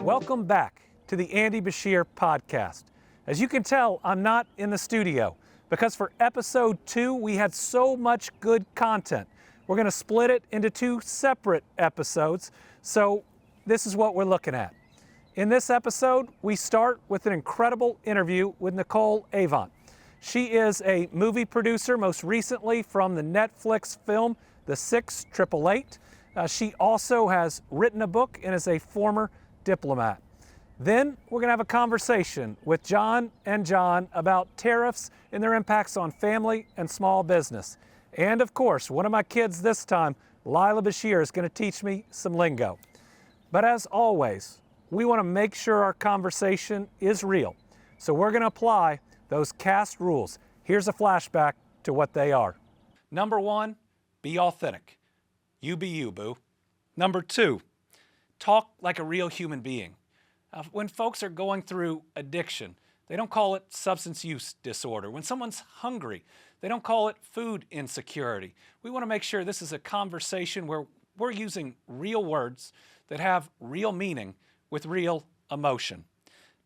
Welcome back to the Andy Beshear Podcast. As you can tell, I'm not in the studio because for episode 2, we had so much good content. We're going to split it into 2 separate episodes, so this is what we're looking at. In this episode, we start with an incredible interview with Nicole Avant. She is a movie producer, most recently from the Netflix film The 688. She also has written a book and is a former diplomat. Then we're going to have a conversation with John and Jon about tariffs and their impacts on family and small business. And of course, one of my kids this time, Lila Beshear, is going to teach me some lingo. But as always, we want to make sure our conversation is real. So we're going to apply those cast rules. Here's a flashback to what they are. Number 1, be authentic. You be you, boo. Number 2, talk like a real human being. When folks are going through addiction, they don't call it substance use disorder. When someone's hungry, they don't call it food insecurity. We want to make sure this is a conversation where we're using real words that have real meaning with real emotion.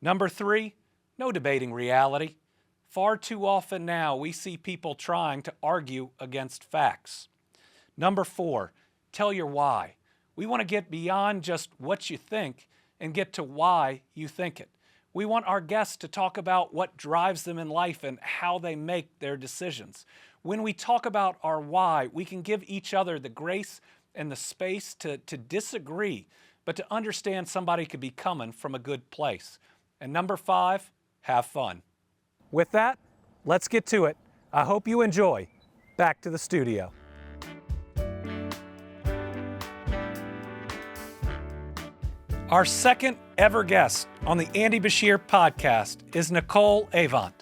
Number 3, no debating reality. Far too often now we see people trying to argue against facts. Number 4, tell your why. We want to get beyond just what you think and get to why you think it. We want our guests to talk about what drives them in life and how they make their decisions. When we talk about our why, we can give each other the grace and the space to disagree, but to understand somebody could be coming from a good place. And number 5, have fun. With that, let's get to it. I hope you enjoy. Back to the studio. Our second ever guest on the Andy Beshear Podcast is Nicole Avant.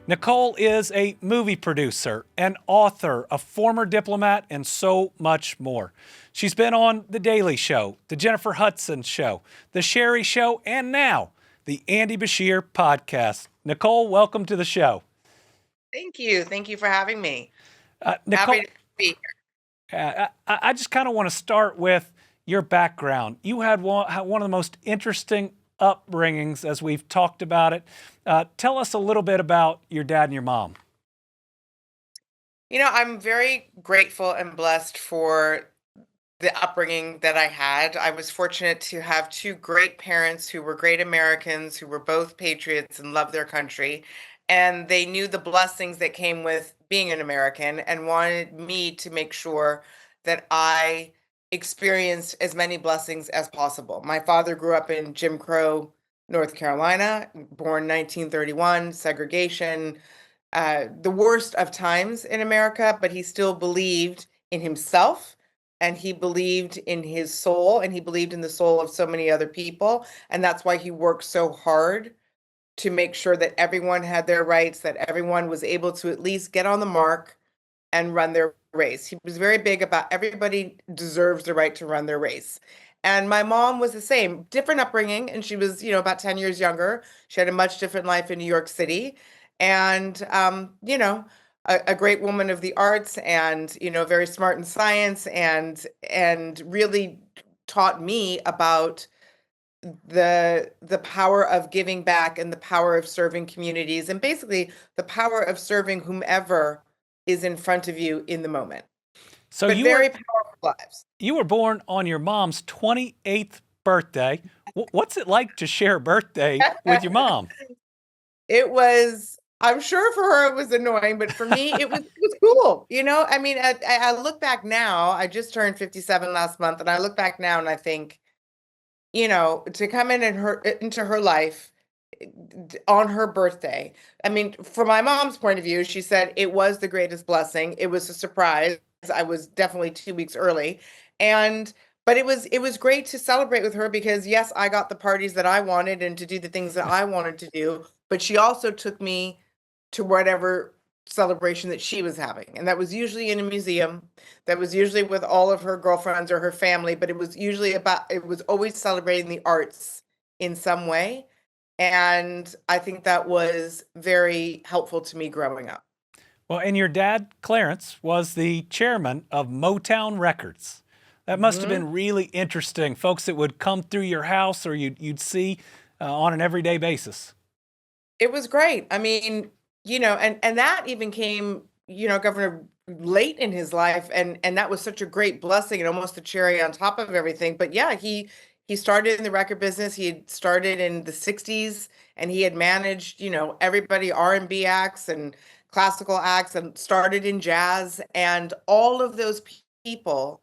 Nicole is a movie producer, an author, a former diplomat, and so much more. She's been on The Daily Show, The Jennifer Hudson Show, The Sherry Show, and now the Andy Beshear Podcast. Nicole, welcome to the show. Thank you. Thank you for having me. Nicole, Happy to be here. I just kind of want to start with your background. You had one of the most interesting upbringings as we've talked about it. Tell us a little bit about your dad and your mom. You know, I'm very grateful and blessed for the upbringing that I had. I was fortunate to have 2 great parents who were great Americans, who were both patriots and loved their country. And they knew the blessings that came with being an American and wanted me to make sure that I experienced as many blessings as possible. My father grew up in Jim Crow, North Carolina, born 1931, segregation, the worst of times in America, but he still believed in himself and he believed in his soul and he believed in the soul of so many other people. And that's why he worked so hard to make sure that everyone had their rights, that everyone was able to at least get on the mark and run their race. He was very big about everybody deserves the right to run their race. And my mom was the same, different upbringing, and she was, about 10 years younger. She had a much different life in New York City, and a great woman of the arts, and very smart in science, and really taught me about the power of giving back and the power of serving communities, and basically the power of serving whomever is in front of you in the moment. So But very powerful lives. you were born on your mom's 28th birthday. What's it like to share a birthday with your mom? It was, I'm sure for her it was annoying, but for me it was cool. I mean, I look back now. I just turned 57 last month, and I look back now and I think, to come into her life on her birthday. I mean, from my mom's point of view, she said it was the greatest blessing. It was a surprise. I was definitely 2 weeks early. But it was great to celebrate with her because yes, I got the parties that I wanted and to do the things that I wanted to do, but she also took me to whatever celebration that she was having. And that was usually in a museum. That was usually with all of her girlfriends or her family, but it was always celebrating the arts in some way. And I think that was very helpful to me growing up. Well, and your dad, Clarence, was the chairman of Motown Records. That must have been really interesting. Folks that would come through your house or you'd see on an everyday basis. It was great. I mean, and that even came, Governor late in his life, and that was such a great blessing and almost a cherry on top of everything. But yeah, he started in the record business. He had started in the 60s and he had managed, everybody R&B acts and classical acts and started in jazz, and all of those people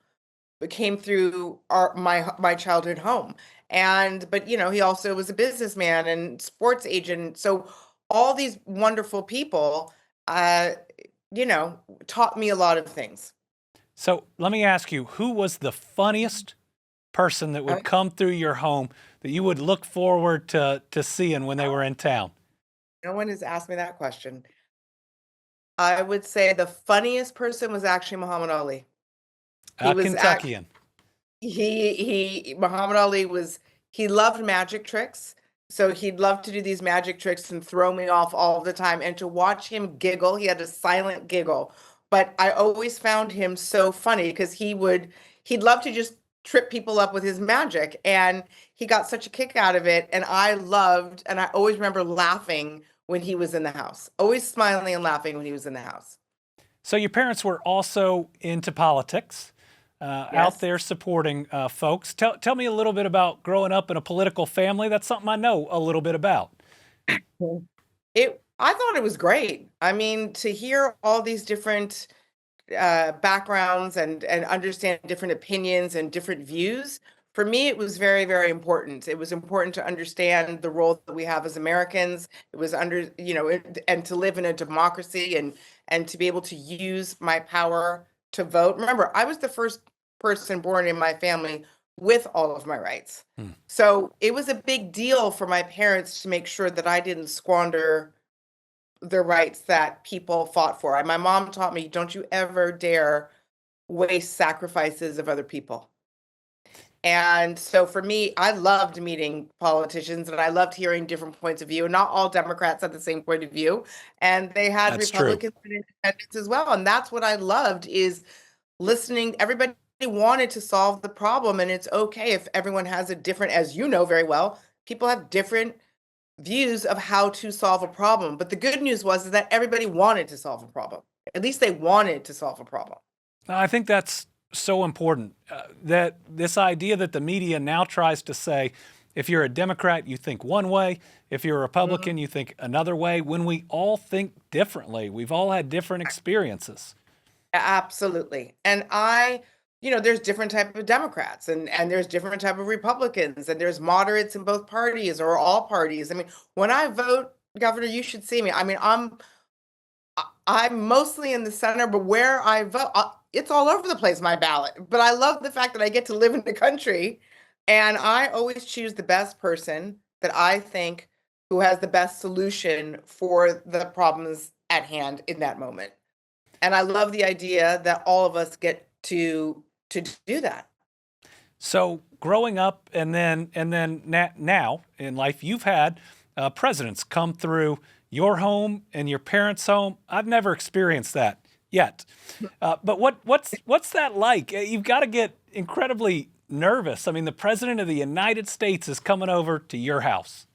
came through my childhood home. And but he also was a businessman and sports agent. So all these wonderful people uh you know taught me a lot of things. So let me ask you, who was the funniest person that Uh, would come through your home that you would look forward to seeing when they were in town? no one has asked me that question. I would say the funniest person was actually Muhammad Ali. He A was Kentuckian. he Muhammad Ali was he loved magic tricks. So he'd love to do these magic tricks and throw me off all the time. And to watch him giggle, he had a silent giggle. But I always found him so funny because he'd love to just trip people up with his magic. And he got such a kick out of it. And I always remember laughing when he was in the house, always smiling and laughing when he was in the house. So your parents were also into politics, out Yes. there supporting folks. Tell me a little bit about growing up in a political family. That's something I know a little bit about. I thought it was great. I mean, to hear all these different backgrounds and understand different opinions and different views, for me, it was very, very important. It was important to understand the role that we have as Americans. It was and to live in a democracy and to be able to use my power to vote. Remember, I was the first person born in my family with all of my rights. Hmm. So it was a big deal for my parents to make sure that I didn't squander the rights that people fought for. And my mom taught me, don't you ever dare waste sacrifices of other people. And so for me, I loved meeting politicians and I loved hearing different points of view. Not all Democrats had the same point of view, and they had That's true. Republicans and independents as well. And that's what I loved is listening. Everybody wanted to solve the problem, and it's okay if everyone has a different, as you know very well, people have different views of how to solve a problem. But the good news was is that everybody wanted to solve a problem. At least they wanted to solve a problem. I think that's so important, that this idea that the media now tries to say, if you're a Democrat, you think one way. If you're a Republican, you think another way, when we all think differently. We've all had different experiences. Absolutely. And there's different type of Democrats and there's different type of Republicans and there's moderates in both parties or all parties. I mean, when I vote, Governor, you should see me. I mean, I'm mostly in the center, but where I vote, it's all over the place, my ballot. But I love the fact that I get to live in the country, and I always choose the best person that I think who has the best solution for the problems at hand in that moment. And I love the idea that all of us get to do that. So growing up and then now in life, you've had presidents come through your home and your parents' home. I've never experienced that yet. But what's that like? You've got to get incredibly nervous. I mean, the president of the United States is coming over to your house.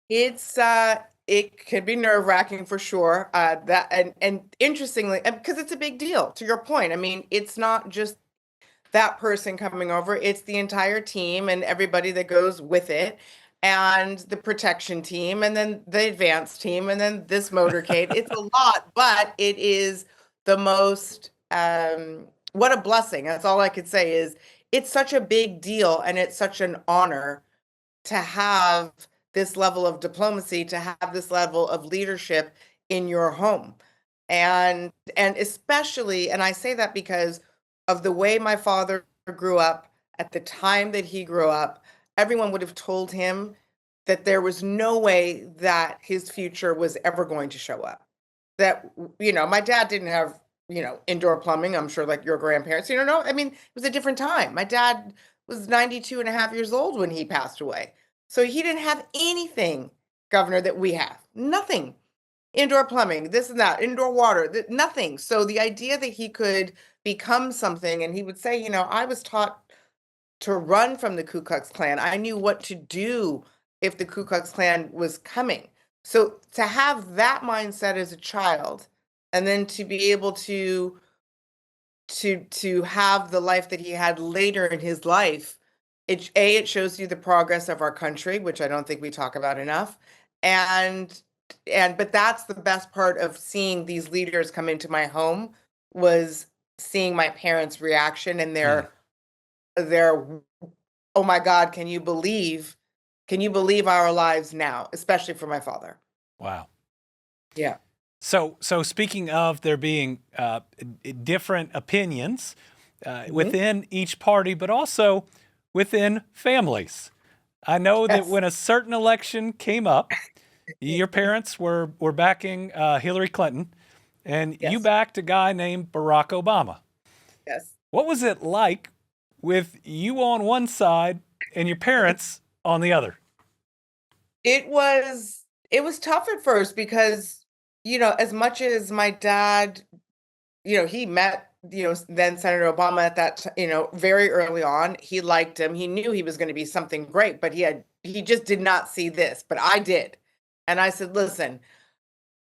It could be nerve-wracking for sure. That and interestingly, because it's a big deal, to your point. I mean, it's not just that person coming over, it's the entire team and everybody that goes with it, and the protection team, and then the advanced team, and then this motorcade. It's a lot, but it is the most, what a blessing. That's all I could say is it's such a big deal and it's such an honor to have this level of diplomacy, to have this level of leadership in your home. And especially, and I say that because of the way my father grew up, at the time that he grew up, everyone would have told him that there was no way that his future was ever going to show up. That, my dad didn't have, indoor plumbing, I'm sure like your grandparents, no, I mean, it was a different time. My dad was 92 and a half years old when he passed away. So he didn't have anything, Governor, that we have. Nothing. Indoor plumbing, this and that, indoor water, nothing. So the idea that he could become something. And he would say, I was taught to run from the Ku Klux Klan. I knew what to do if the Ku Klux Klan was coming. So to have that mindset as a child, and then to be able to have the life that he had later in his life, it shows you the progress of our country, which I don't think we talk about enough. And but that's the best part of seeing these leaders come into my home, was seeing my parents' reaction and their oh my God, can you believe our lives now, especially for my father. Wow. Yeah. So speaking of there being different opinions within each party, but also within families. I know that Yes. when a certain election came up, your parents were backing Hillary Clinton, and you Yes. backed a guy named Barack Obama. Yes. What was it like with you on one side and your parents on the other? It was tough at first because, as much as my dad, he met, then Senator Obama at that, very early on. He liked him. He knew he was going to be something great, but he just did not see this, but I did. And I said, listen,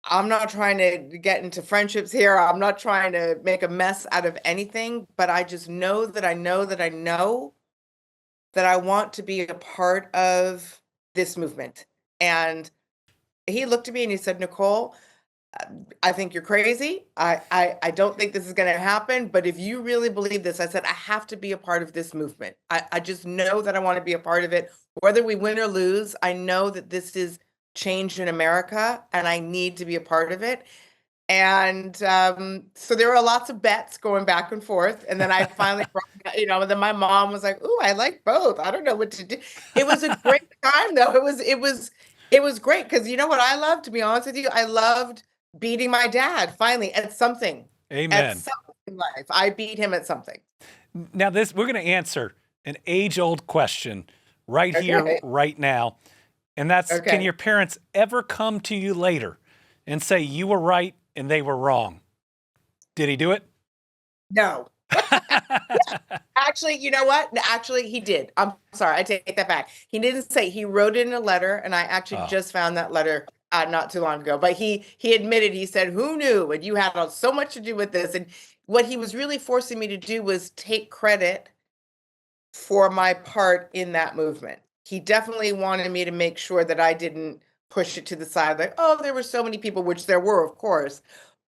I'm not trying to get into friendships here. I'm not trying to make a mess out of anything, but I just know that I know that I know that I want to be a part of this movement. And he looked at me and he said, Nicole, I think you're crazy. I don't think this is going to happen. But if you really believe this, I said, I have to be a part of this movement. I just know that I want to be a part of it. Whether we win or lose, I know that this is change in America and I need to be a part of it. And so there were lots of bets going back and forth. And then I finally, and then my mom was like, "Ooh, I like both. I don't know what to do." It was a great time, though. It was great because you know what I loved, to be honest with you, I loved beating my dad finally at something. At Amen. something in life, I beat him at something. Now we're going to answer an age-old question right here, Okay. right now. And that's, Okay. can your parents ever come to you later and say you were right and they were wrong? Did he do it? No. Actually, you know what? Actually, he did. I'm sorry. I take that back. He didn't say. He wrote it in a letter, and I actually just found that letter not too long ago. But he admitted. He said, "Who knew?" And you had so much to do with this. And what he was really forcing me to do was take credit for my part in that movement. He definitely wanted me to make sure that I didn't push it to the side, like, oh, there were so many people, which there were, of course.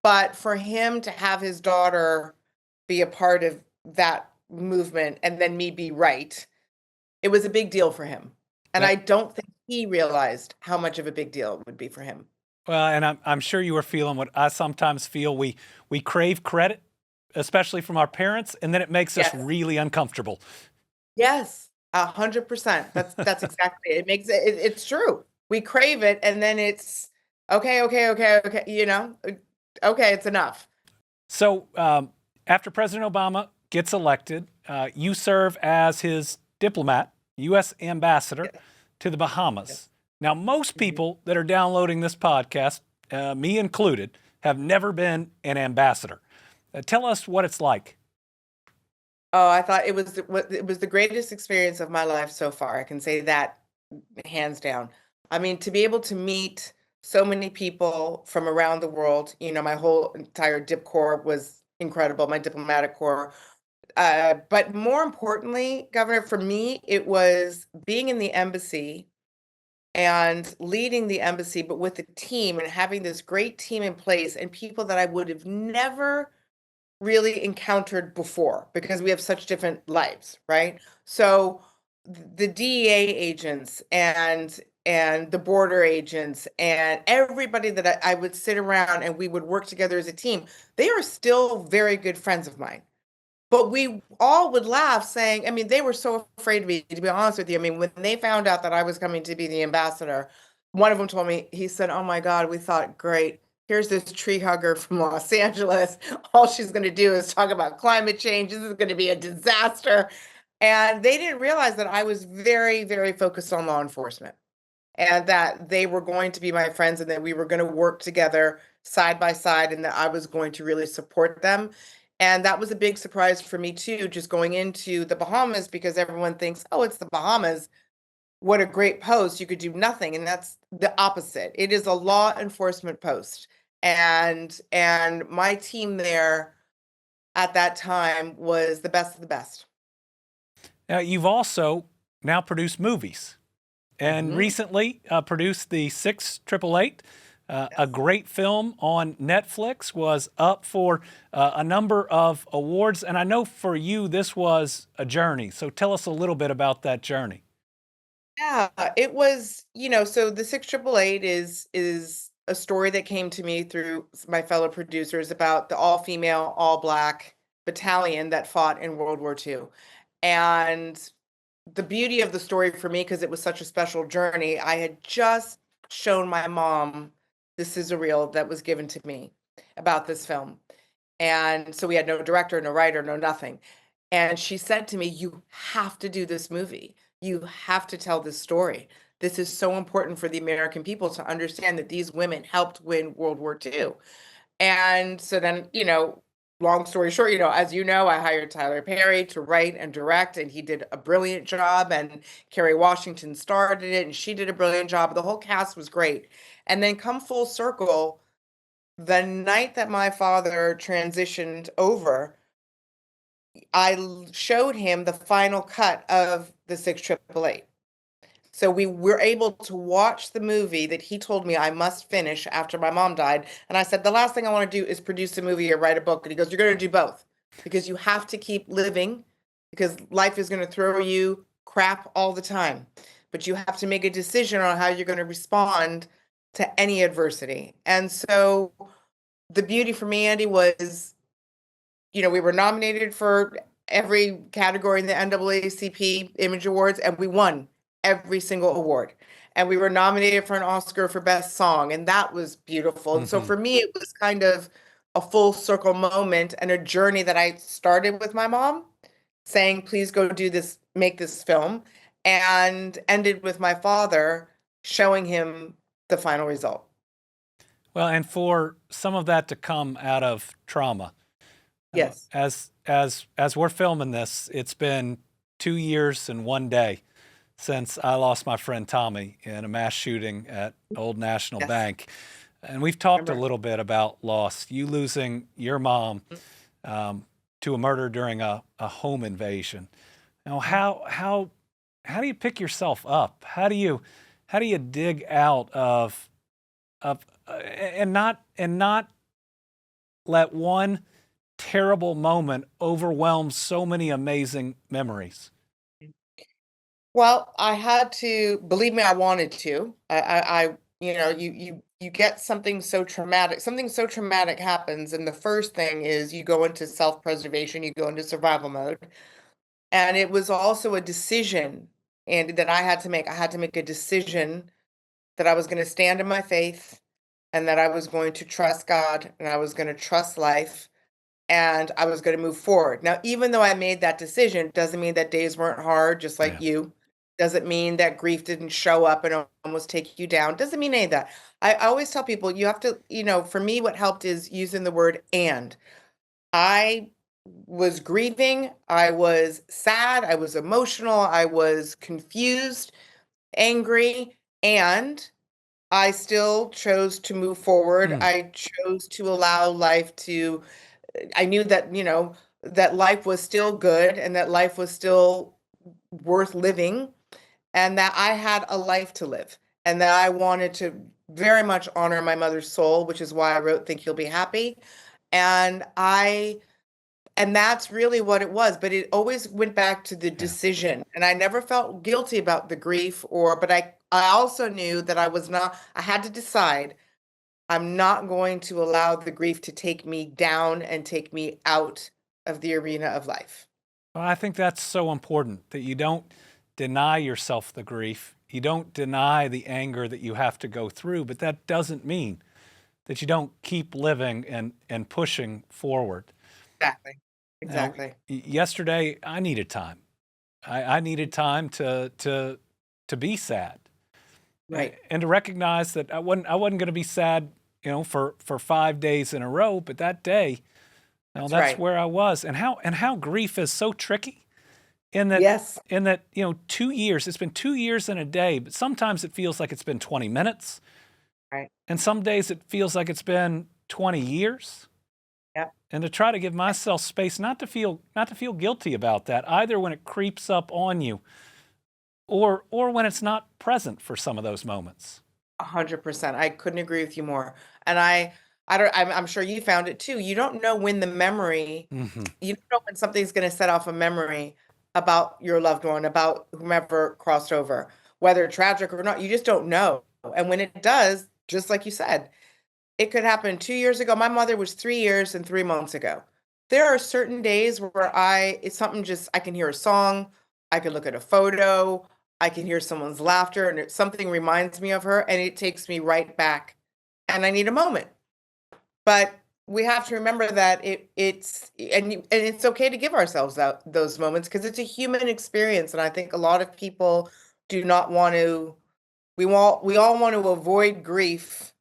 But for him to have his daughter be a part of that movement and then me be right, it was a big deal for him. And I don't think he realized how much of a big deal it would be for him. Well, and I'm sure you were feeling what I sometimes feel. We crave credit, especially from our parents, and then it makes us really uncomfortable. Yes, 100%. That's exactly it. It makes it's true. We crave it, and then it's okay, okay. Okay, it's enough. So after President Obama gets elected, you serve as his diplomat, U.S. ambassador to the Bahamas. Now, most people that are downloading this podcast, me included, have never been an ambassador. Tell us what it's like. Oh, I thought it was the greatest experience of my life so far. I can say that hands down. I mean, to be able to meet so many people from around the world, my whole entire dip corps was incredible, my diplomatic corps. But more importantly, Governor, for me, it was being in the embassy and leading the embassy, but with a team and having this great team in place and people that I would have never really encountered before because we have such different lives, right? So the DEA agents and the border agents and everybody that I would sit around and we would work together as a team, they are still very good friends of mine. But we all would laugh saying, I mean, they were so afraid of me, to be honest with you. I mean, when they found out that I was coming to be the ambassador, one of them told me, he said, "Oh my God, we thought, great. Here's this tree hugger from Los Angeles. All she's going to do is talk about climate change. This is going to be a disaster." And they didn't realize that I was very, very focused on law enforcement and that they were going to be my friends and that we were going to work together side by side and that I was going to really support them. And that was a big surprise for me too, just going into the Bahamas, because everyone thinks, oh, it's the Bahamas. What a great post. You could do nothing. And that's the opposite. It is a law enforcement post. And my team there at that time was the best of the best. Now, you've also now produced movies, and Mhm. recently produced the 6888, a Yes. great film on Netflix, was up for a number of awards. And I know for you, this was a journey. So tell us a little bit about that journey. Yeah, it was, so the 6888 is a story that came to me through my fellow producers about the all-female, all-black battalion that fought in World War II. And the beauty of the story for me, because it was such a special journey, I had just shown my mom the sizzle reel that was given to me about this film. And so we had no director, no writer, no nothing. And she said to me, "You have to do this movie. You have to tell this story. This is so important for the American people to understand that these women helped win World War II." And so then, long story short, as you know, I hired Tyler Perry to write and direct, and he did a brilliant job. And Kerry Washington starred in it, and she did a brilliant job. The whole cast was great. And then come full circle, the night that my father transitioned over, showed him the final cut of the 6888. So we were able to watch the movie that he told me I must finish after my mom died. And I said, the last thing I want to do is produce a movie or write a book. And he goes, you're going to do both, because you have to keep living, because life is going to throw you crap all the time. But you have to make a decision on how you're going to respond to any adversity. And so the beauty for me, Andy, was, we were nominated for every category in the NAACP Image Awards, and we won every single award. And we were nominated for an Oscar for Best Song, and that was beautiful. And so Mhm. for me, it was kind of a full circle moment and a journey that I started with my mom saying, please go do this, make this film, and ended with my father showing him the final result. Well, and for some of that to come out of trauma. Yes. As we're filming this, it's been 2 years and 1 day since I lost my friend Tommy in a mass shooting at Old National Yes. Bank. And we've talked a Remember. little bit about loss, you losing your mom to a murder during a home invasion. Now, how do you pick yourself up? How do you dig out of and not let one terrible moment overwhelm so many amazing memories? Well, I had to, believe me, I wanted to. You get something so traumatic happens, and the first thing is you go into self-preservation, you go into survival mode. And it was also a decision, Andy, that I had to make. I had to make a decision that I was going to stand in my faith, and that I was going to trust God, and I was going to trust life, and I was going to move forward. Now, even though I made that decision, doesn't mean that days weren't hard, just like Yeah. you. Doesn't mean that grief didn't show up and almost take you down. Doesn't mean any of that. I always tell people you have to, for me, what helped is using the word and. I was grieving. I was sad. I was emotional. I was confused, angry, and I still chose to move forward. Hmm. I chose to allow life to, I knew that, that life was still good and that life was still worth living, and that I had a life to live, and that I wanted to very much honor my mother's soul, which is why I wrote Think You'll Be Happy. And that's really what it was, but it always went back to the Yeah. decision, and I never felt guilty about the grief, but I also knew that I had to decide I'm not going to allow the grief to take me down and take me out of the arena of life. Well, I think that's so important that you don't deny yourself the grief. You don't deny the anger that you have to go through, but that doesn't mean that you don't keep living and pushing forward. Exactly. Now, Exactly. yesterday I needed time. I needed time to be sad, Right. and to recognize that I wasn't going to be sad, for 5 days in a row. But that day, Now That's that's right. where I was, and how grief is so tricky. In that, Yes. 2 years. It's been 2 years and a day, but sometimes it feels like it's been 20 minutes, Right. and some days it feels like it's been 20 years. Yep. And to try to give myself space not to feel guilty about that, either when it creeps up on you, or when it's not present for some of those moments. 100%. I couldn't agree with you more. And I'm sure you found it too. You don't know when the memory, Hmm. you don't know when something's going to set off a memory about your loved one, about whomever crossed over, whether tragic or not. You just don't know. And when it does, just like you said, it could happen 2 years ago. My mother was 3 years and 3 months ago. There are certain days where it's something just, I can hear a song, I can look at a photo, I can hear someone's laughter, and something reminds me of her, and it takes me right back. And I need a moment. But we have to remember that and it's okay to give ourselves those moments because it's a human experience. And I think a lot of people do not want to, we all want to avoid grief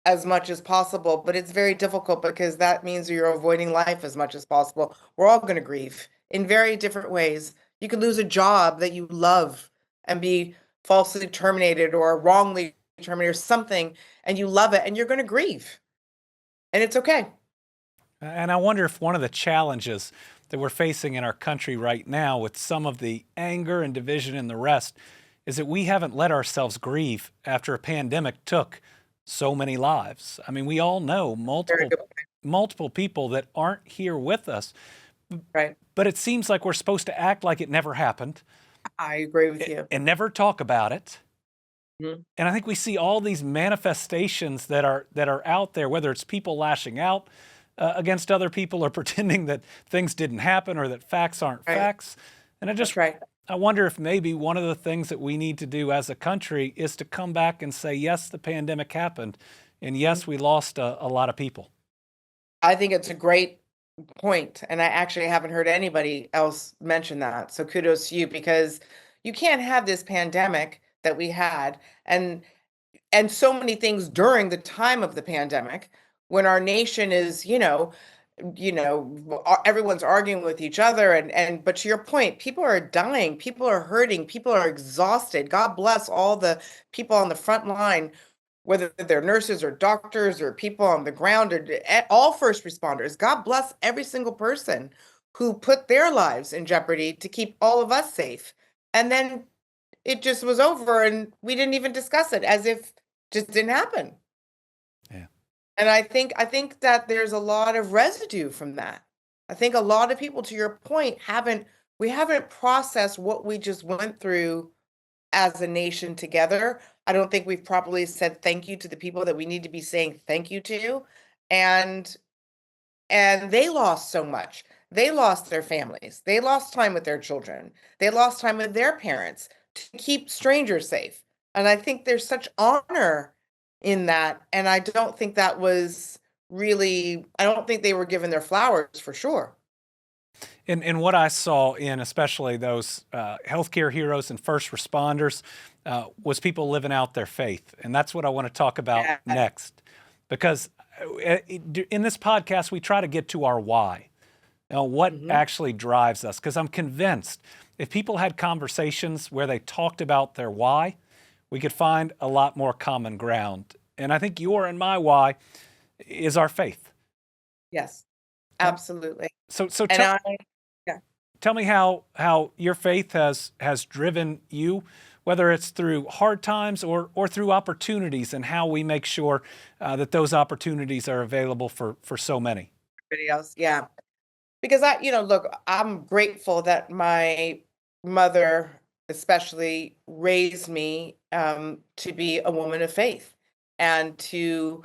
as much as possible, but it's very difficult because that means you're avoiding life as much as possible. We're all going to grieve in very different ways. You could lose a job that you love and be falsely terminated or wrongly terminated or something, and you love it and you're going to grieve. And it's okay. And I wonder if one of the challenges that we're facing in our country right now, with some of the anger and division and the rest, is that we haven't let ourselves grieve after a pandemic took so many lives. I mean, we all know Very good. multiple people that aren't here with us, Right. but it seems like we're supposed to act like it never happened I agree with you. and never talk about it. Mhm. And I think we see all these manifestations that are out there, whether it's people lashing out against other people or pretending that things didn't happen or that facts aren't Right. facts. And That's right. I wonder if maybe one of the things that we need to do as a country is to come back and say, yes, the pandemic happened, and yes, we lost a lot of people. I think it's a great point, and I actually haven't heard anybody else mention that. So kudos to you because you can't have this pandemic that we had and so many things during the time of the pandemic when our nation is, everyone's arguing with each other but to your point, people are dying, people are hurting, people are exhausted. God bless all the people on the front line, whether they're nurses or doctors or people on the ground or all first responders. God bless every single person who put their lives in jeopardy to keep all of us safe. And then it just was over and we didn't even discuss it as if it just didn't happen. Yeah. And I think that there's a lot of residue from that. I think a lot of people, to your point, we haven't processed what we just went through as a nation together. I don't think we've properly said thank you to the people that we need to be saying thank you to. And they lost so much. They lost their families. They lost time with their children. They lost time with their parents to keep strangers safe. And I think there's such honor in that. And I don't think that was really, I don't think they were given their flowers for sure. And what I saw in especially those healthcare heroes and first responders was people living out their faith. And that's what I want to talk about Yeah. next. Because in this podcast, we try to get to our why. What actually drives us. Because I'm convinced if people had conversations where they talked about their why, we could find a lot more common ground. And I think your and my why is our faith. Yes, absolutely. So And tell me how your faith has driven you, whether it's through hard times or through opportunities, and how we make sure that those opportunities are available for so many. everybody else, yeah. Because look, I'm grateful that my mother especially raised me to be a woman of faith and to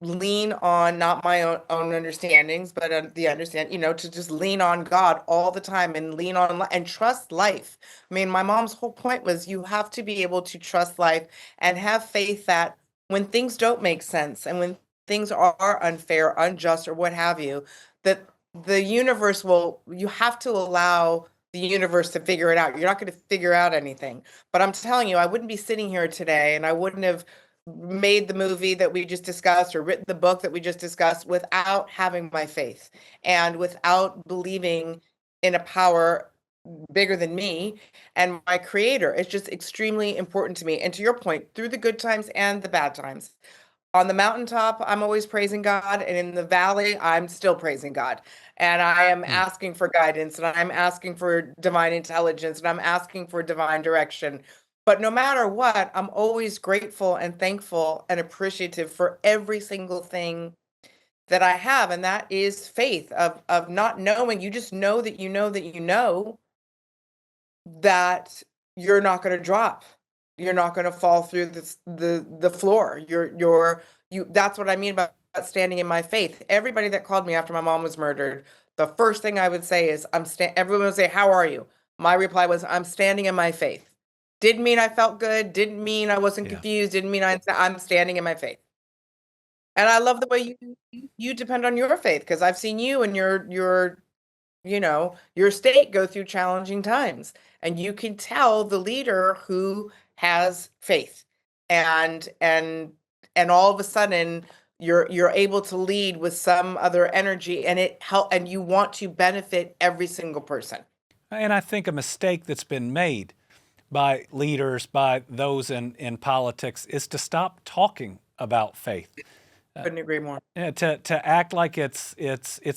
lean on not my own understandings, but the understand, to just lean on God all the time and lean on and trust life. I mean, my mom's whole point was you have to be able to trust life and have faith that when things don't make sense and when things are unfair, unjust, or what have you, that the universe you have to allow the universe to figure it out. You're not going to figure out anything. But I'm telling you, I wouldn't be sitting here today and I wouldn't have made the movie that we just discussed or written the book that we just discussed without having my faith and without believing in a power bigger than me and my creator. It's just extremely important to me. And to your point, through the good times and the bad times. On the mountaintop, I'm always praising God, and in the valley, I'm still praising God. And I am asking for guidance, and I'm asking for divine intelligence, and I'm asking for divine direction. But no matter what, I'm always grateful and thankful and appreciative for every single thing that I have. And that is faith of not knowing. You just know that you know that you know that you're not going to drop. You're not going to fall through the floor. You that's what I mean about standing in my faith. Everybody that called me after my mom was murdered, the first thing I would say is everyone would say, "How are you?" My reply was, "I'm standing in my faith." Didn't mean I felt good, didn't mean I wasn't confused, didn't mean I'm standing in my faith. And I love the way you depend on your faith because I've seen you and your state go through challenging times, and you can tell the leader who has faith, and all of a sudden you're able to lead with some other energy, and and you want to benefit every single person. And I think a mistake that's been made by leaders, by those in politics, is to stop talking about faith. Couldn't agree more. To act like it's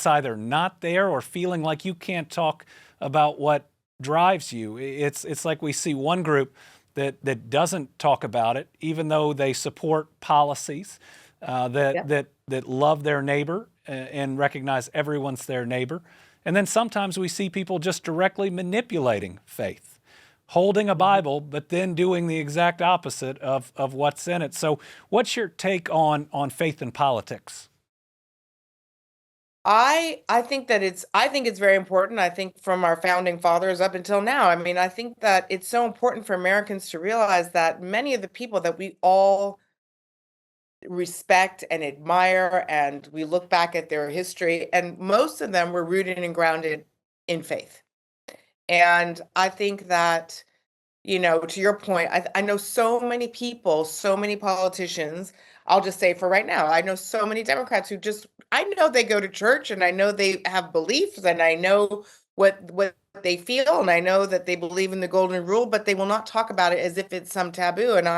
either not there or feeling like you can't talk about what drives you. It's like we see one group that doesn't talk about it, even though they support policies that love their neighbor and recognize everyone's their neighbor. And then sometimes we see people just directly manipulating faith, holding a Bible, but then doing the exact opposite of what's in it. So what's your take on faith in politics? I think it's very important. I think from our founding fathers up until now, I mean, I think that it's so important for Americans to realize that many of the people that we all respect and admire, and we look back at their history, and most of them were rooted and grounded in faith. And I think that, to your point, I know so many people, so many politicians. I'll just say for right now, I know so many Democrats who I know they go to church, and I know they have beliefs, and I know what they feel, and I know that they believe in the golden rule, but they will not talk about it as if it's some taboo. And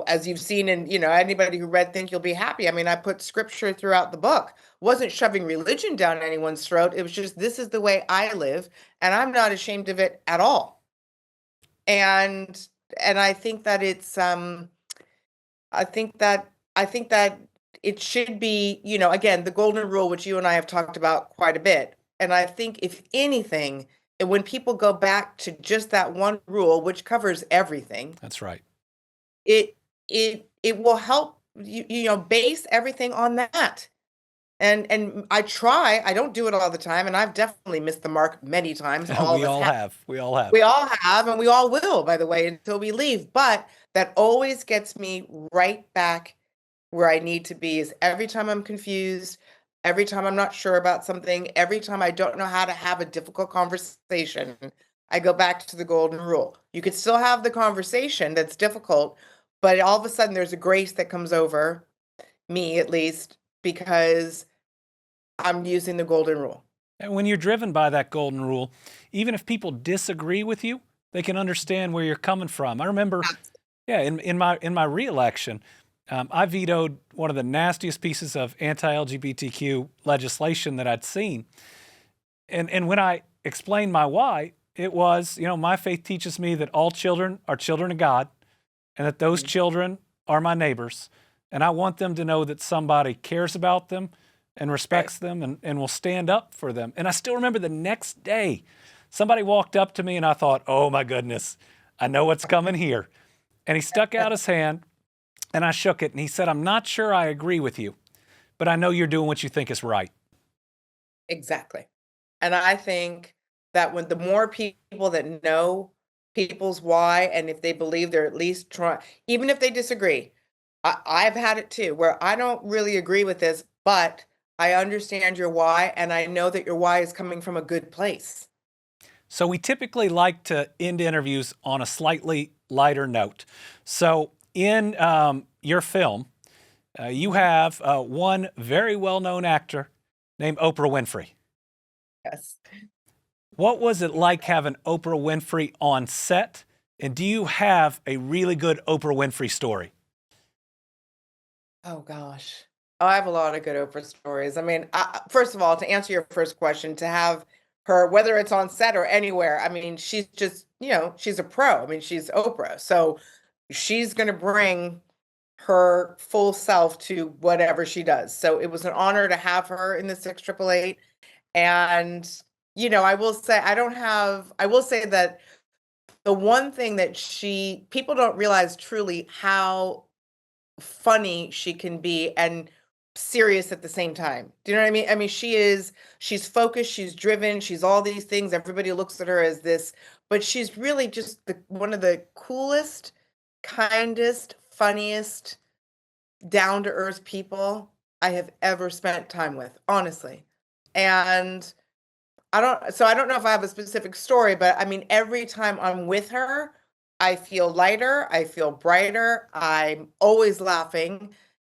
as you've seen in, anybody who read Think You'll Be Happy, I mean, I put scripture throughout the book. Wasn't shoving religion down anyone's throat. It was just, this is the way I live, and I'm not ashamed of it at all. And I think that it's I think that it should be, again, the golden rule, which you and I have talked about quite a bit. And I think if anything, and when people go back to just that one rule, which covers everything. That's right. It will help base everything on that. And I don't do it all the time, and I've definitely missed the mark many times. We all have. We all have, and we all will, by the way, until we leave. But that always gets me right back where I need to be, is every time I'm confused, every time I'm not sure about something, every time I don't know how to have a difficult conversation, I go back to the golden rule. You could still have the conversation that's difficult, but all of a sudden there's a grace that comes over me, at least, because I'm using the golden rule. And when you're driven by that golden rule, even if people disagree with you, they can understand where you're coming from. I remember, in my re-election, I vetoed one of the nastiest pieces of anti-LGBTQ legislation that I'd seen. And when I explained my why, it was, my faith teaches me that all children are children of God, and that those children are my neighbors. And I want them to know that somebody cares about them and respects them and will stand up for them. And I still remember the next day, somebody walked up to me and I thought, oh my goodness, I know what's coming here. And he stuck out his hand and I shook it and he said, I'm not sure I agree with you, but I know you're doing what you think is right. Exactly. And I think that when the more people that know people's why, and if they believe they're at least trying, even if they disagree, I've had it too, where I don't really agree with this, but I understand your why, and I know that your why is coming from a good place. So we typically like to end interviews on a slightly lighter note. So in your film, you have one very well-known actor named Oprah Winfrey. Yes. What was it like having Oprah Winfrey on set? And do you have a really good Oprah Winfrey story? Oh gosh. Oh, I have a lot of good Oprah stories. I mean, first of all, to answer your first question, to have her, whether it's on set or anywhere, I mean, she's just, she's a pro. I mean, she's Oprah. So she's going to bring her full self to whatever she does. So it was an honor to have her in the 6888. And, I will say, I will say that the one thing that people don't realize truly how funny she can be and serious at the same time. Do you know what I mean? I mean, she's focused, she's driven, she's all these things. Everybody looks at her as this, but she's really just one of the coolest, kindest, funniest, down to earth people I have ever spent time with, honestly. And I don't know if I have a specific story, but I mean, every time I'm with her, I feel lighter, I feel brighter, I'm always laughing.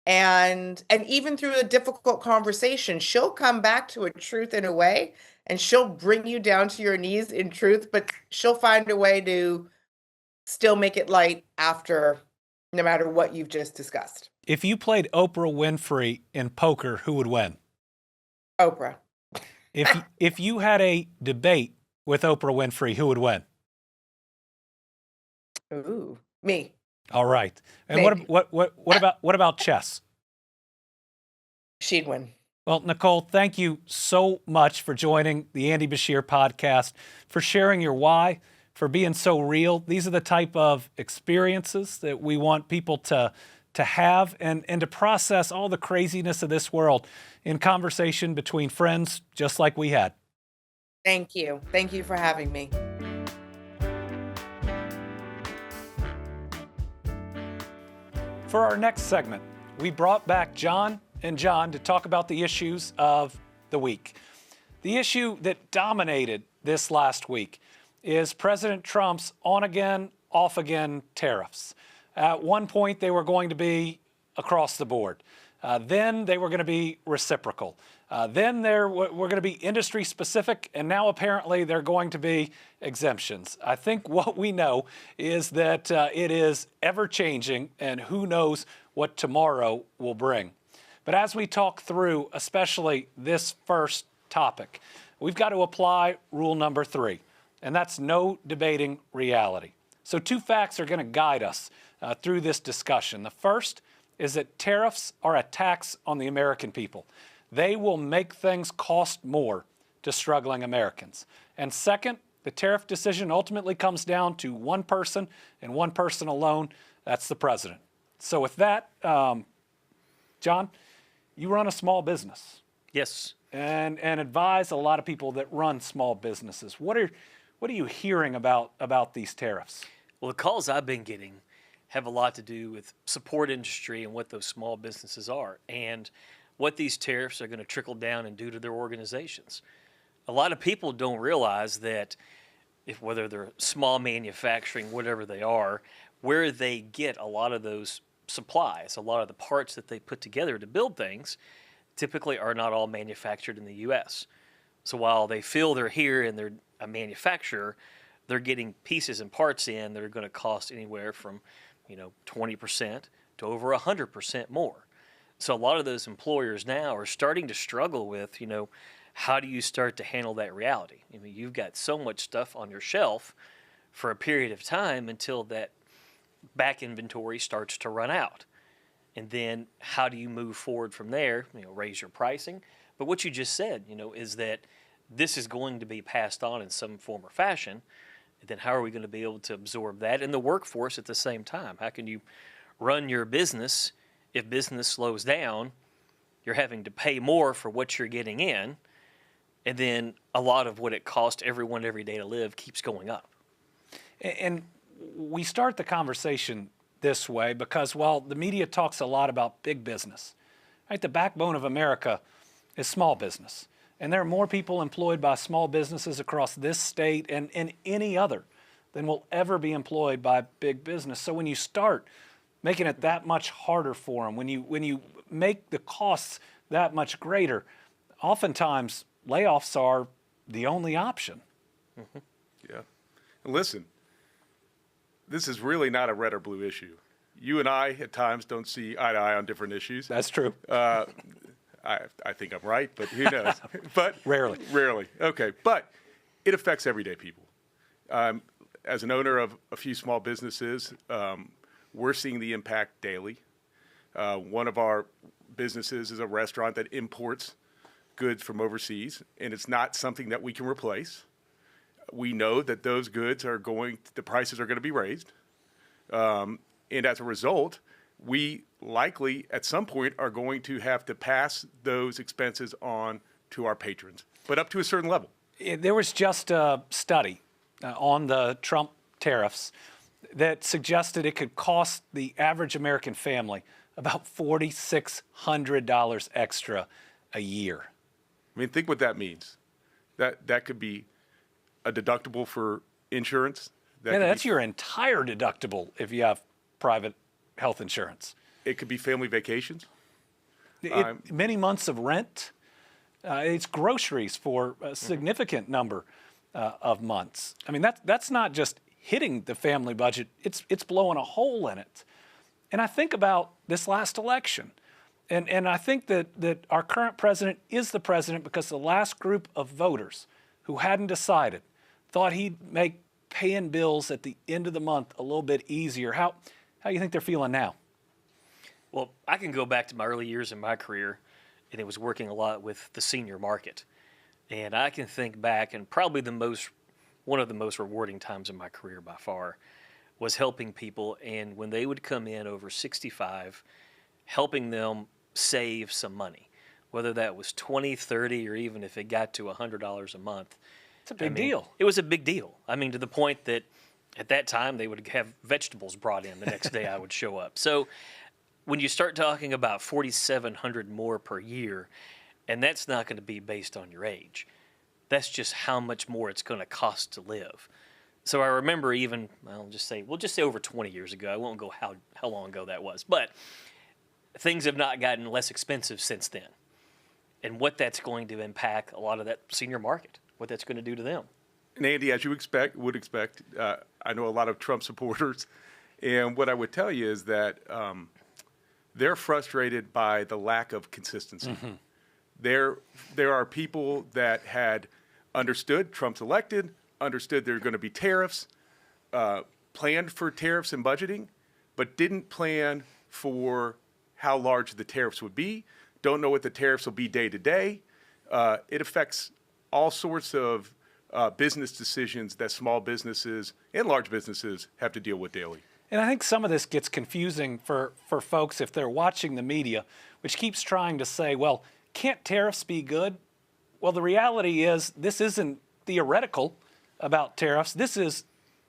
And even through a difficult conversation, she'll come back to a truth in a way, and she'll bring you down to your knees in truth, but she'll find a way to still make it light after, no matter what you've just discussed. If you played Oprah Winfrey in poker, who would win? Oprah. If you had a debate with Oprah Winfrey, who would win? Ooh, me. All right. And Maybe. what about chess? She'd win. Well, Nicole, thank you so much for joining the Andy Beshear Podcast, for sharing your why, for being so real. These are the type of experiences that we want people to have and to process all the craziness of this world in conversation between friends just like we had. Thank you. Thank you for having me. For our next segment, we brought back John and Jon to talk about the issues of the week. The issue that dominated this last week is President Trump's on-again, off-again tariffs. At one point, they were going to be across the board. Then they were going to be reciprocal. Then they were going to be industry specific, and now apparently they're going to be exemptions. I think what we know is that it is ever changing, and who knows what tomorrow will bring. But as we talk through, especially this first topic, we've got to apply rule number 3, and that's no debating reality. So 2 facts are going to guide us through this discussion. The first is that tariffs are a tax on the American people. They will make things cost more to struggling Americans. And second, the tariff decision ultimately comes down to one person and one person alone. That's the president. So with that, John, you run a small business. Yes. And advise a lot of people that run small businesses. What are you hearing about these tariffs? Well, the calls I've been getting have a lot to do with support industry and what those small businesses are and what these tariffs are going to trickle down and do to their organizations. A lot of people don't realize that whether they're small manufacturing, whatever they are, where they get a lot of those supplies, a lot of the parts that they put together to build things, typically are not all manufactured in the U.S. So while they feel they're here and they're a manufacturer, they're getting pieces and parts in that are going to cost anywhere from 20% to over 100% more. So a lot of those employers now are starting to struggle with, how do you start to handle that reality? I mean, you've got so much stuff on your shelf for a period of time until that back inventory starts to run out. And then how do you move forward from there? Raise your pricing. But what you just said, is that this is going to be passed on in some form or fashion. Then how are we going to be able to absorb that in the workforce at the same time? How can you run your business if business slows down? You're having to pay more for what you're getting in, and then a lot of what it costs everyone every day to live keeps going up. And we start the conversation this way because while the media talks a lot about big business, right, the backbone of America is small business. And there are more people employed by small businesses across this state and any other than will ever be employed by big business. So when you start making it that much harder for them. When you make the costs that much greater, oftentimes layoffs are the only option. Yeah. And listen, this is really not a red or blue issue. You and I, at times, don't see eye to eye on different issues. That's true. I think I'm right, but who knows? But Rarely. Rarely. Okay. But it affects everyday people. As an owner of a few small businesses, we're seeing the impact daily. One of our businesses is a restaurant that imports goods from overseas, and it's not something that we can replace. We know that those goods the prices are going to be raised. And as a result, we likely at some point are going to have to pass those expenses on to our patrons, but up to a certain level. There was just a study on the Trump tariffs that suggested it could cost the average American family about $4,600 extra a year. I mean, think what that means. That could be a deductible for insurance. That's your entire deductible if you have private health insurance. It could be family vacations. Many months of rent. It's groceries for a significant number of months. I mean, that's not just hitting the family budget. It's blowing a hole in it. And I think about this last election. And I think that our current president is the president because the last group of voters who hadn't decided thought he'd make paying bills at the end of the month a little bit easier. How do you think they're feeling now? Well, I can go back to my early years in my career, and it was working a lot with the senior market. And I can think back, and probably one of the most rewarding times in my career by far was helping people. And when they would come in over 65, helping them save some money, whether that was $20, $30, or even if it got to $100 a month. It's a big deal. It was a big deal. I mean, to the point that at that time they would have vegetables brought in the next day I would show up. So when you start talking about $4,700 more per year, and that's not going to be based on your age, that's just how much more it's going to cost to live. So I remember even, we'll just say over 20 years ago. I won't go how long ago that was, but things have not gotten less expensive since then. And what that's going to impact a lot of that senior market, what that's going to do to them. And Andy, as you would expect, I know a lot of Trump supporters, and what I would tell you is that they're frustrated by the lack of consistency. Mm-hmm. There are people that had understood Trump's elected, understood there are going to be tariffs, planned for tariffs and budgeting, but didn't plan for how large the tariffs would be, don't know what the tariffs will be day to day. It affects all sorts of business decisions that small businesses and large businesses have to deal with daily. And I think some of this gets confusing for folks if they're watching the media, which keeps trying to say, well, can't tariffs be good? Well, the reality is this isn't theoretical about tariffs. This is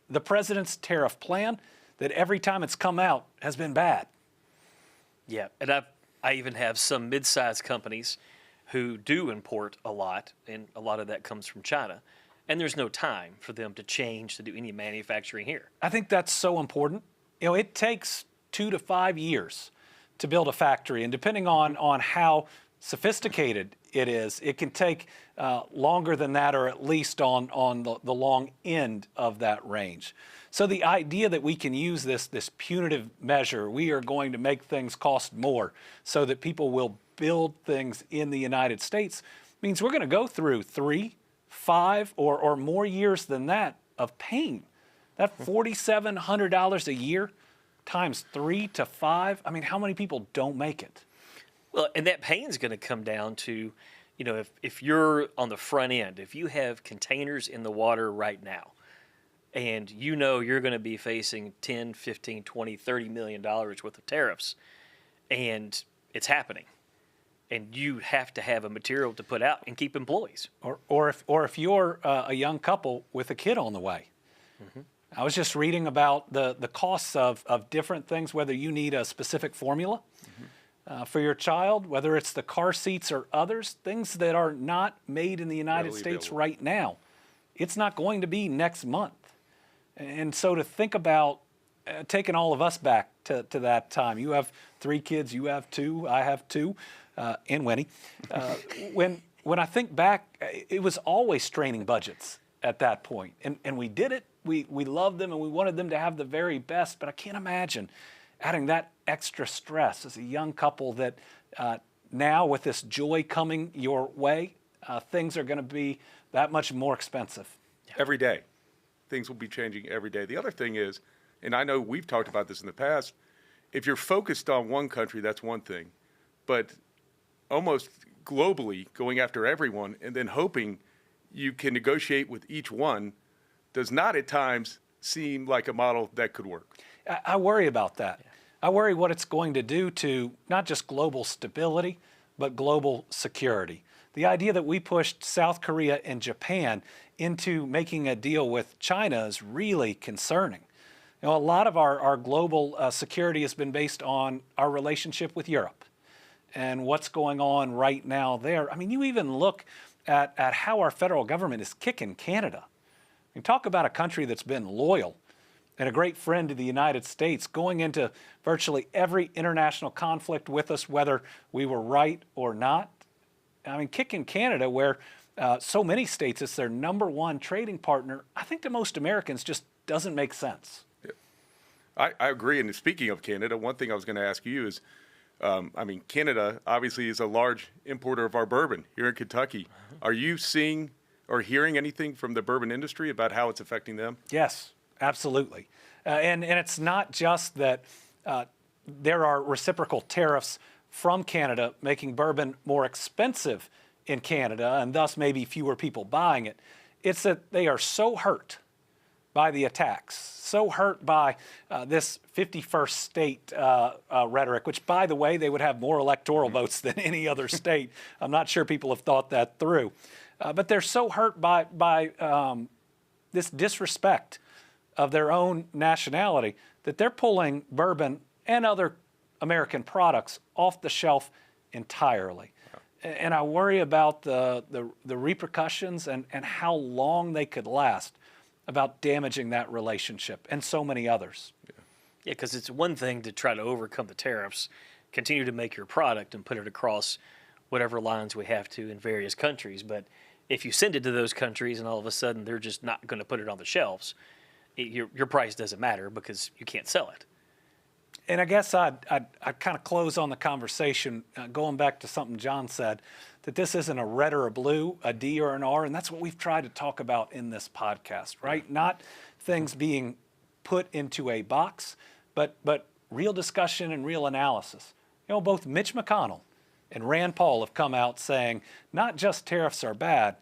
the president's tariff plan that every time it's come out has been bad. Yeah, and I even have some mid-sized companies who do import a lot, and a lot of that comes from China. And there's no time for them to change to do any manufacturing here. I think that's so important. You know, it takes 2 to 5 years to build a factory, and depending on how sophisticated it is, it can take longer than that, or at least on the long end of that range. So the idea that we can use this punitive measure, we are going to make things cost more so that people will build things in the United States, means we're going to go through 3, 5, or more years than that of pain. That $4,700 a year times 3 to 5, I mean, how many people don't make it? Well, and that pain is going to come down to, you know, if you're on the front end, if you have containers in the water right now, and you know you're going to be facing 10, 15, 20, $30 million worth of tariffs, and it's happening, and you have to have a material to put out and keep employees. Or if you're a young couple with a kid on the way. Mm-hmm. I was just reading about the costs of different things, whether you need a specific formula for your child, whether it's the car seats or others, things that are not made in the United States right now. It's not going to be next month. And so to think about taking all of us back to that time. You have 3 kids, you have 2, I have 2, and Winnie. When I think back, it was always straining budgets at that point. And we did it. We loved them and we wanted them to have the very best, but I can't imagine adding that extra stress as a young couple that now with this joy coming your way, things are going to be that much more expensive. Every day. Things will be changing every day. The other thing is, and I know we've talked about this in the past, if you're focused on one country, that's one thing. But almost globally going after everyone and then hoping you can negotiate with each one does not at times seem like a model that could work. I worry about that. Yeah. I worry what it's going to do to not just global stability, but global security. The idea that we pushed South Korea and Japan into making a deal with China is really concerning. You know, a lot of our global security has been based on our relationship with Europe and what's going on right now there. I mean, you even look at how our federal government is kicking Canada. I mean, talk about a country that's been loyal and a great friend to the United States, going into virtually every international conflict with us, whether we were right or not. I mean, kicking Canada, where so many states, it's their number one trading partner, I think to most Americans just doesn't make sense. Yeah. I agree. And speaking of Canada, one thing I was going to ask you is, Canada obviously is a large importer of our bourbon here in Kentucky. Are you seeing or hearing anything from the bourbon industry about how it's affecting them? Yes, absolutely. And it's not just that there are reciprocal tariffs from Canada making bourbon more expensive in Canada and thus maybe fewer people buying it. It's that they are so hurt by the attacks, so hurt by this 51st state rhetoric, which, by the way, they would have more electoral votes than any other state. I'm not sure people have thought that through. But they're so hurt by this disrespect of their own nationality that they're pulling bourbon and other American products off the shelf entirely. Wow. And I worry about the repercussions and how long they could last about damaging that relationship and so many others. Yeah, because it's one thing to try to overcome the tariffs, continue to make your product and put it across whatever lines we have to in various countries. But if you send it to those countries and all of a sudden they're just not going to put it on the shelves, your price doesn't matter because you can't sell it. And I guess I'd kind of close on the conversation, going back to something John said, that this isn't a red or a blue, a D or an R, and that's what we've tried to talk about in this podcast, right? Not things being put into a box, but real discussion and real analysis. You know, both Mitch McConnell and Rand Paul have come out saying not just tariffs are bad,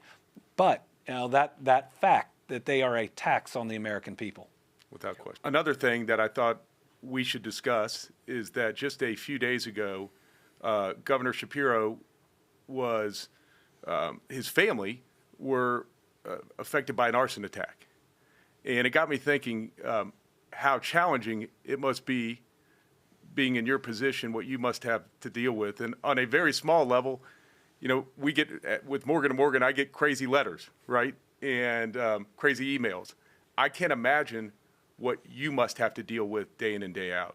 but that fact that they are a tax on the American people. Without question. Another thing that I thought we should discuss is that just a few days ago, Governor Shapiro was, his family were affected by an arson attack. And it got me thinking how challenging it must be being in your position, what you must have to deal with. And on a very small level, you know, we get, with Morgan & Morgan, I get crazy letters, right? And crazy emails. I can't imagine what you must have to deal with day in and day out.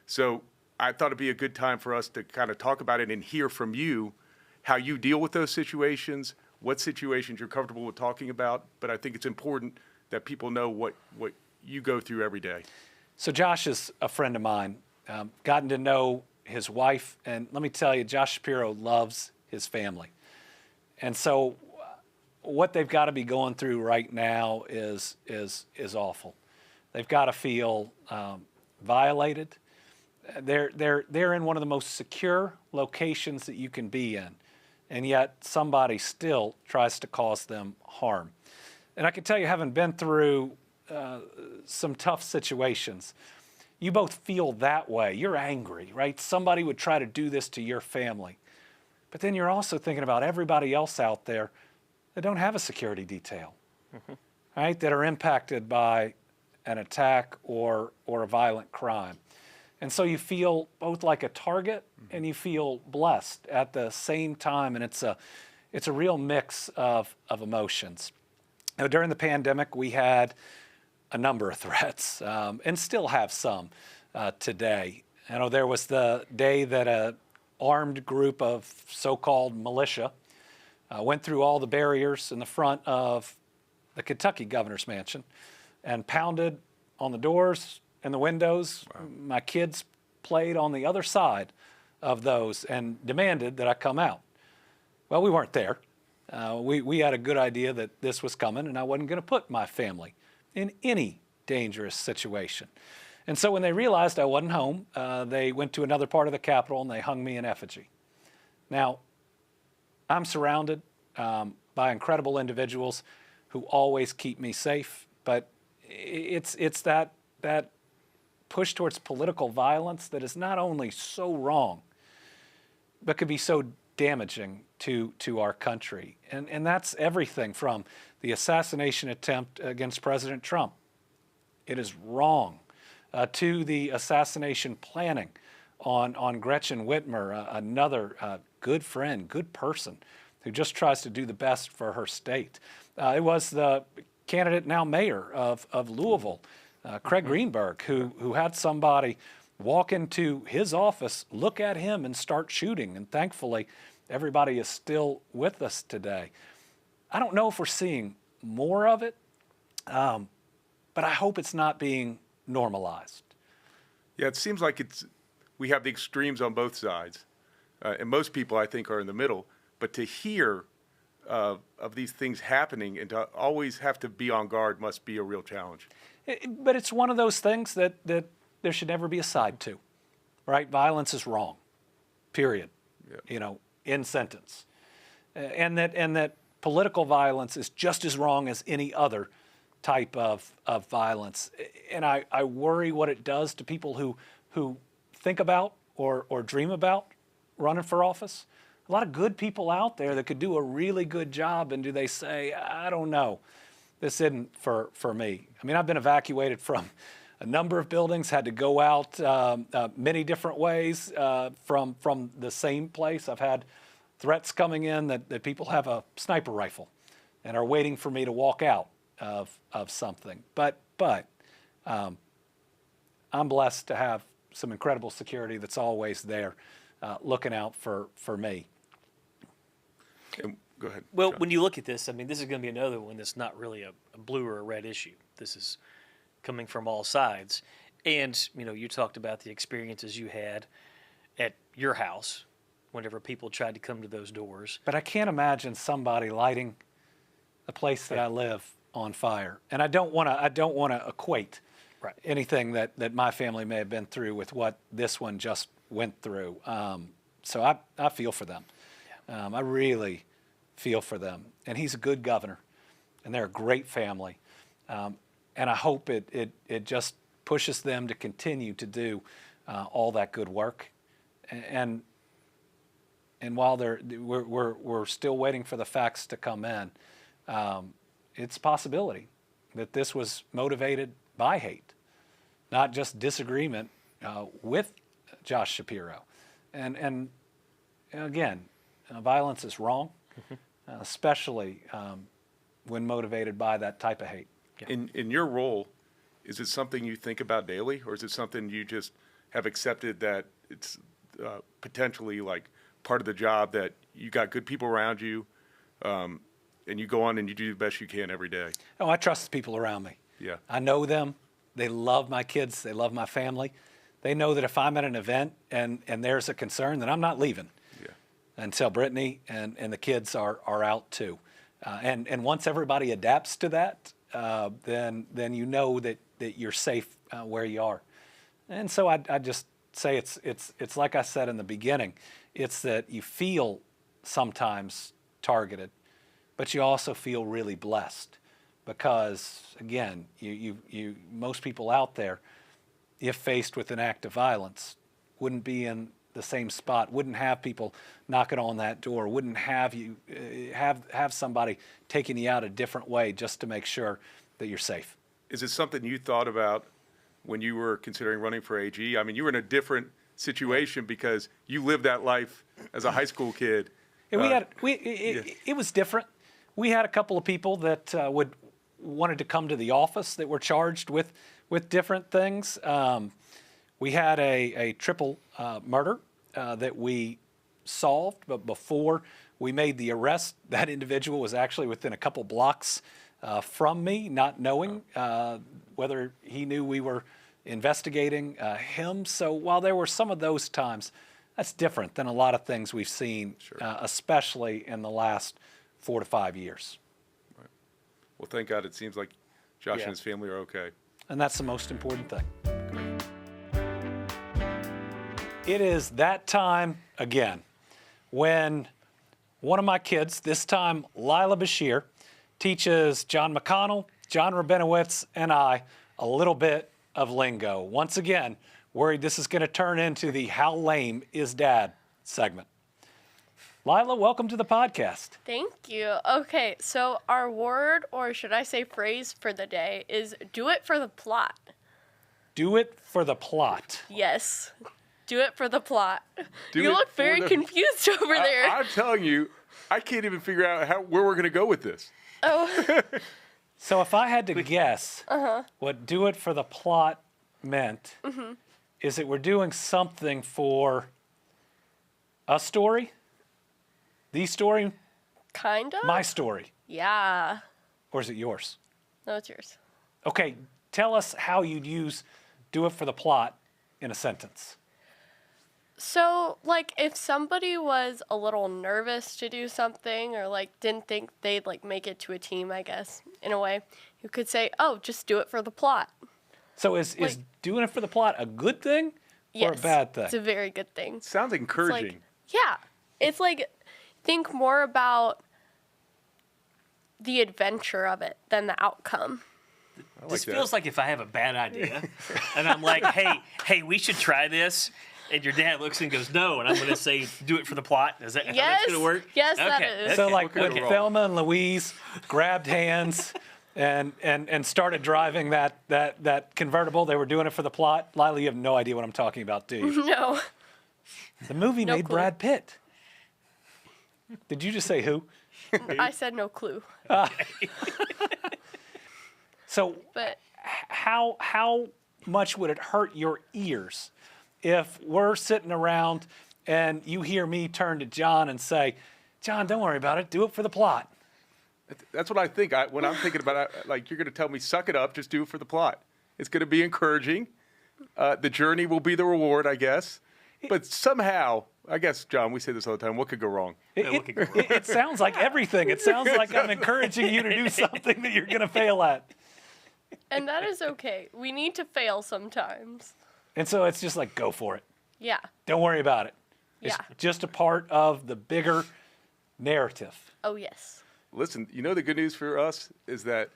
So I thought it'd be a good time for us to kind of talk about it and hear from you how you deal with those situations, what situations you're comfortable with talking about. But I think it's important that people know what you go through every day. So Josh is a friend of mine, gotten to know his wife, and let me tell you, Josh Shapiro loves his family. And so what they've got to be going through right now is awful. They've got to feel violated. They're in one of the most secure locations that you can be in, and yet somebody still tries to cause them harm. And I can tell you, having been through some tough situations, you both feel that way. You're angry, right? Somebody would try to do this to your family. But then you're also thinking about everybody else out there that don't have a security detail, right? That are impacted by an attack or a violent crime. And so you feel both like a target and you feel blessed at the same time. And it's a real mix of emotions. Now, during the pandemic, we had a number of threats, and still have some today. I know there was the day that a armed group of so-called militia went through all the barriers in the front of the Kentucky governor's mansion and pounded on the doors and the windows. Wow. My kids played on the other side of those and demanded that I come out. Well, we weren't there. We had a good idea that this was coming, and I wasn't going to put my family in any dangerous situation. And so when they realized I wasn't home, they went to another part of the Capitol and they hung me in effigy. Now, I'm surrounded by incredible individuals who always keep me safe, but it's that push towards political violence that is not only so wrong, but could be so damaging to our country. And that's everything from the assassination attempt against President Trump. It is wrong. To the assassination planning on Gretchen Whitmer, another good friend, good person, who just tries to do the best for her state. It was the candidate, now mayor of Louisville, Craig Greenberg, who had somebody walk into his office, look at him, and start shooting. And thankfully, everybody is still with us today. I don't know if we're seeing more of it, but I hope it's not being normalized. Yeah, it seems like we have the extremes on both sides, and most people, I think, are in the middle. But to hear of these things happening and to always have to be on guard must be a real challenge. But it's one of those things that there should never be a side to, right? Violence is wrong, period. Yep. In sentence. And that political violence is just as wrong as any other type of violence. And I worry what it does to people who think about or dream about running for office. A lot of good people out there that could do a really good job, and do they say, I don't know, this isn't for me. I mean, I've been evacuated from a number of buildings, had to go out many different ways from the same place. I've had threats coming in that people have a sniper rifle and are waiting for me to walk out of something. But I'm blessed to have some incredible security that's always there looking out for me. Go ahead. Well, John. when you look at this, I mean, this is going to be another one that's not really a blue or a red issue. This is coming from all sides. And, you talked about the experiences you had at your house whenever people tried to come to those doors. But I can't imagine somebody lighting the place that I live on fire. And I don't want to equate anything that my family may have been through with what this one just went through. So I feel for them. Yeah. I really feel for them. And he's a good governor, and they're a great family. And I hope it just pushes them to continue to do all that good work. And while we're still waiting for the facts to come in, it's a possibility that this was motivated by hate, not just disagreement with Josh Shapiro. And again, violence is wrong, especially when motivated by that type of hate. Yeah. In your role, is it something you think about daily, or is it something you just have accepted that it's potentially like part of the job, that you got good people around you, and you go on and you do the best you can every day? Oh, I trust the people around me. Yeah. I know them. They love my kids. They love my family. They know that if I'm at an event and there's a concern, then I'm not leaving until Brittany and the kids are out too. And once everybody adapts to that, then you know that you're safe where you are. And so I just say it's like I said in the beginning, it's that you feel sometimes targeted, but you also feel really blessed, because again, you most people out there, if faced with an act of violence, wouldn't be in the same spot, wouldn't have people knocking on that door, wouldn't have you have somebody taking you out a different way just to make sure that you're safe. Is it something you thought about when you were considering running for AG? I mean, you were in a different situation because you lived that life as a high school kid. And it was different. We had a couple of people that wanted to come to the office that were charged with different things. We had a triple murder that we solved, but before we made the arrest, that individual was actually within a couple blocks from me, not knowing whether he knew we were investigating him. So while there were some of those times, that's different than a lot of things we've seen, especially in the last 4 to 5 years. Right. Well, thank God it seems like Josh and his family are okay. And that's the most important thing. It is that time again when one of my kids, this time Lila Beshear, teaches John McConnell, John Rabinowitz, and I a little bit of lingo. Once again, worried this is going to turn into the How Lame Is Dad segment. Lila, welcome to the podcast. Thank you. Okay, so our word, or should I say phrase for the day, is do it for the plot. Do it for the plot. Yes. Do it for the plot. Do You it look for very the- confused over there. I'm telling you, I can't even figure out where we're going to go with this. Oh, So if I had to guess what do it for the plot meant, is that we're doing something for a story, the story, kind of? my story, Yeah. or is it yours? No, it's yours. Okay, tell us how you'd use do it for the plot in a sentence. So, like, if somebody was a little nervous to do something or, like, didn't think they'd, like, make it to a team, I guess, in a way, you could say, oh, just do it for the plot. So is doing it for the plot a good thing or Yes. a bad thing? It's a very good thing. Sounds It's encouraging. like, yeah. It's like, think more about the adventure of it than the outcome. I like This that. feels like if I have a bad idea and I'm like, hey, we should try this. And your dad looks and goes, no. And I'm going to say, do it for the plot. Is that how Yes. that's going to work? Yes, that Okay. is. So Okay. like We'll when go wrong. Thelma and Louise grabbed hands and started driving that convertible, they were doing it for the plot. Lila, you have no idea what I'm talking about, do you? No. The movie No made clue. Brad Pitt. Did you just say who? I said no clue. So But how much would it hurt your ears if we're sitting around and you hear me turn to John and say, John, don't worry about it. Do it for the plot. That's what I think. When I'm thinking about it, like, you're going to tell me, suck it up, just do it for the plot. It's going to be encouraging. The journey will be the reward, I guess. But somehow, I guess, John, we say this all the time, what could go wrong? It sounds like everything. It sounds like I'm encouraging you to do something that you're going to fail at. and that is okay. We need to fail sometimes. And so it's just like, go for it. Yeah. Don't worry about it. It's Yeah. just a part of the bigger narrative. Oh yes. Listen, you know the good news for us is that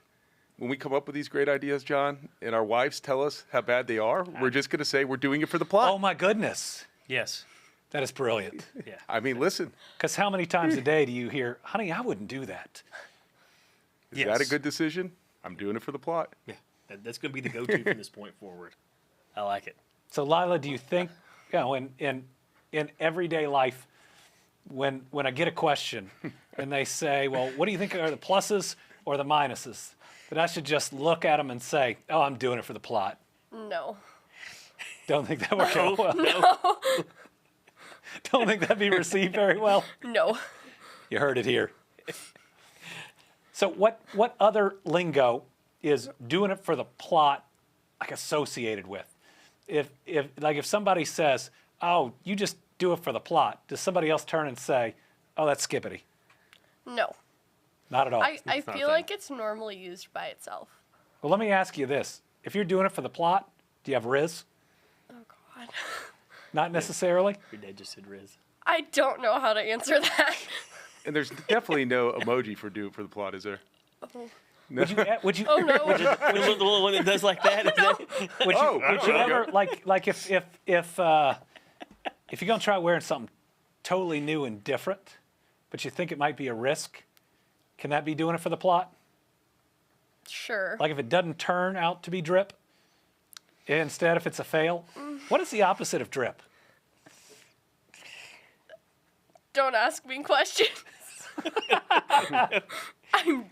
when we come up with these great ideas, John, and our wives tell us how bad they are, we're just going to say we're doing it for the plot. Oh my goodness. Yes. That is brilliant. Yeah. I mean, listen, Because how many times a day do you hear, honey, I wouldn't do that? is that a good decision? I'm doing it for the plot. Yeah. That's going to be the go-to from this point forward. I like it. So Lila, do you think, in everyday life, when I get a question and they say, well, what do you think are the pluses or the minuses? That I should just look at them and say, oh, I'm doing it for the plot. No. Don't think that would go well. Don't think that'd be received very well. No. You heard it here. So what other lingo is doing it for the plot like associated with? If somebody says, oh, you just do it for the plot, does somebody else turn and say, oh, that's skippity? No. Not at all. I not a feel thing. like it's normally used by itself. Well, let me ask you this. If you're doing it for the plot, do you have Riz? Oh God. Not necessarily. Your dad just said Riz. I don't know how to answer that. And there's definitely no emoji for do it for the plot, is there? Would you Oh no. The little one that does like that? Is that would you, Oh, would you okay. ever like if you're gonna try wearing something totally new and different, but you think it might be a risk, can that be doing it for the plot? Sure. Like if it doesn't turn out to be drip, instead if it's a fail, what is the opposite of drip? Don't ask me questions. I'm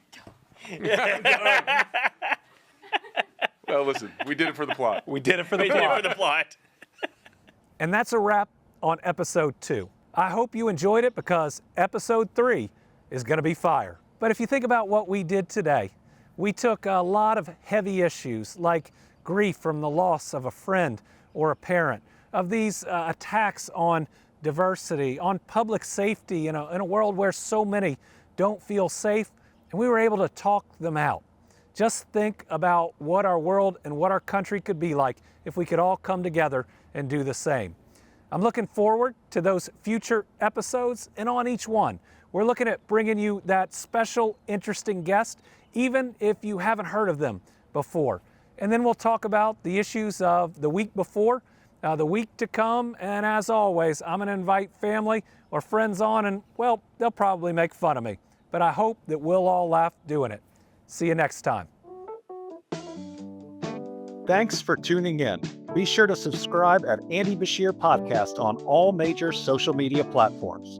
Well, listen, we did it for the plot. We did it for the We did it plot. for the plot. And that's a wrap on episode 2. I hope you enjoyed it because episode 3 is going to be fire. But if you think about what we did today, we took a lot of heavy issues like grief from the loss of a friend or a parent, of these attacks on diversity, on public safety in a world where so many don't feel safe, and we were able to talk them out. Just think about what our world and what our country could be like if we could all come together and do the same. I'm looking forward to those future episodes, and on each one, we're looking at bringing you that special, interesting guest, even if you haven't heard of them before. And then we'll talk about the issues of the week before, the week to come, and as always, I'm gonna invite family or friends on, and well, they'll probably make fun of me, but I hope that we'll all laugh doing it. See you next time. Thanks for tuning in. Be sure to subscribe at Andy Beshear Podcast on all major social media platforms.